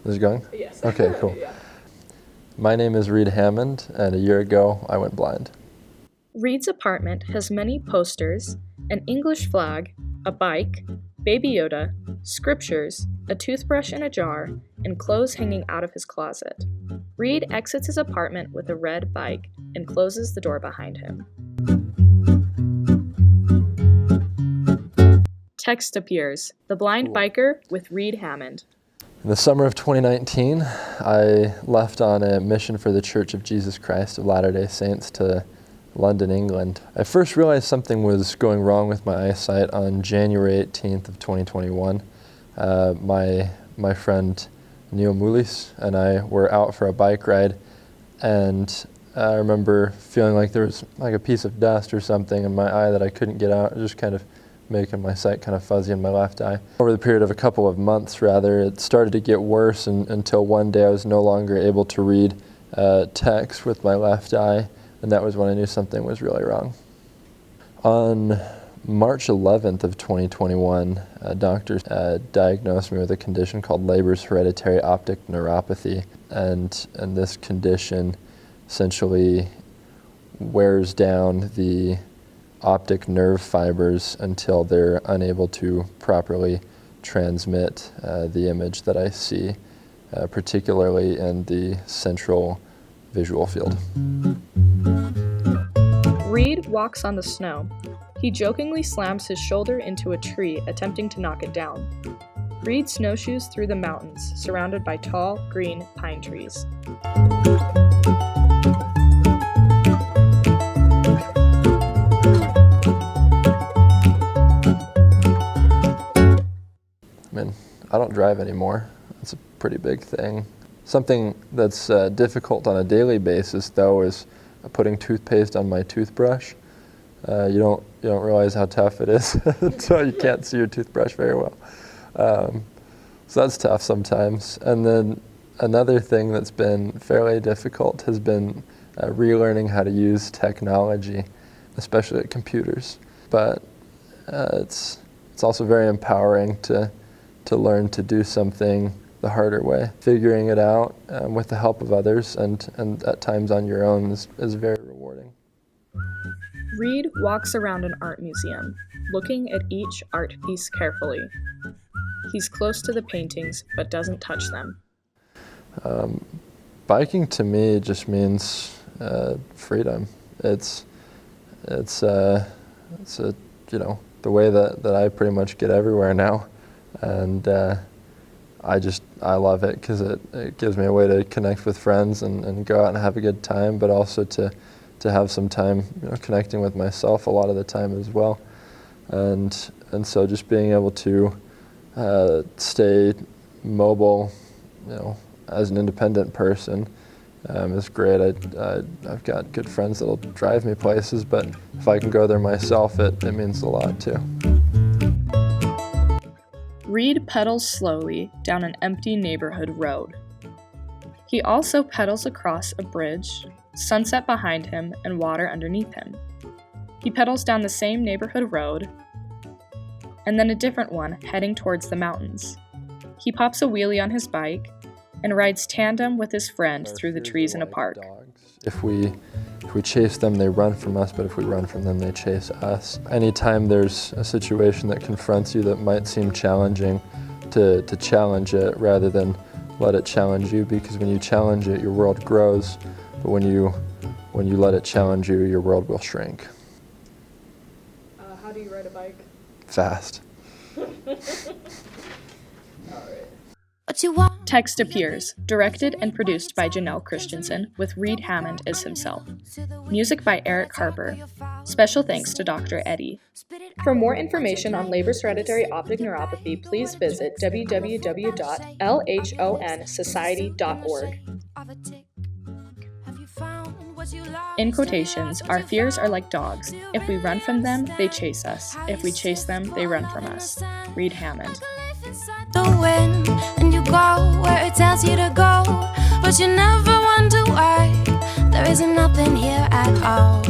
Is it going? Yes. Okay, cool. Yeah. My name is Reed Hammond, and a year ago I went blind. Reed's apartment has many posters, an English flag, a bike, Baby Yoda, scriptures, a toothbrush in a jar, and clothes hanging out of his closet. Reed exits his apartment with a red bike and closes the door behind him. Text appears, The Blind Biker with Reed Hammond. In the summer of 2019, I left on a mission for the Church of Jesus Christ of Latter-day Saints to London, England. I first realized something was going wrong with my eyesight on January 18th of 2021. My friend Neil Moulis and I were out for a bike ride, and I remember feeling like there was like a piece of dust or something in my eye that I couldn't get out. It was just kind of making my sight kind of fuzzy in my left eye. Over the period of a couple of months, rather, it started to get worse until one day I was no longer able to read text with my left eye, and that was when I knew something was really wrong. On March 11th of 2021, doctors diagnosed me with a condition called Leber's hereditary optic neuropathy, and this condition essentially wears down the optic nerve fibers until they're unable to properly transmit the image that I see, particularly in the central visual field. Reed walks on the snow. He jokingly slams his shoulder into a tree, attempting to knock it down. Reed snowshoes through the mountains, surrounded by tall, green pine trees. I don't drive anymore. It's a pretty big thing. Something that's difficult on a daily basis, though, is putting toothpaste on my toothbrush. You don't realize how tough it is until you can't see your toothbrush very well. So that's tough sometimes. And then another thing that's been fairly difficult has been relearning how to use technology, especially computers. But it's also very empowering to learn to do something the harder way. Figuring it out with the help of others and at times on your own is very rewarding. Reed walks around an art museum, looking at each art piece carefully. He's close to the paintings, but doesn't touch them. Biking to me just means freedom. It's the way that I pretty much get everywhere now. And I love it because it gives me a way to connect with friends and go out and have a good time, but also to have some time connecting with myself a lot of the time as well. And so just being able to stay mobile, as an independent person is great. I've got good friends that'll drive me places, but if I can go there myself, it means a lot too. Reed pedals slowly down an empty neighborhood road. He also pedals across a bridge, sunset behind him, and water underneath him. He pedals down the same neighborhood road, and then a different one heading towards the mountains. He pops a wheelie on his bike and rides tandem with his friend through the trees in a park. If we chase them, they run from us, but if we run from them, they chase us. Anytime there's a situation that confronts you that might seem challenging, to challenge it rather than let it challenge you, because when you challenge it, your world grows, but when you let it challenge you, your world will shrink. How do you ride a bike? Fast. Text appears, directed and produced by Janelle Christensen, with Reed Hammond as himself. Music by Eric Harper. Special thanks to Dr. Eddie. For more information on Leber's hereditary optic neuropathy, please visit www.lhonsociety.org. In quotations, our fears are like dogs. If we run from them, they chase us. If we chase them, they run from us. Reed Hammond. The wind, and you go where it tells you to go, but you never wonder why. There isn't nothing here at all.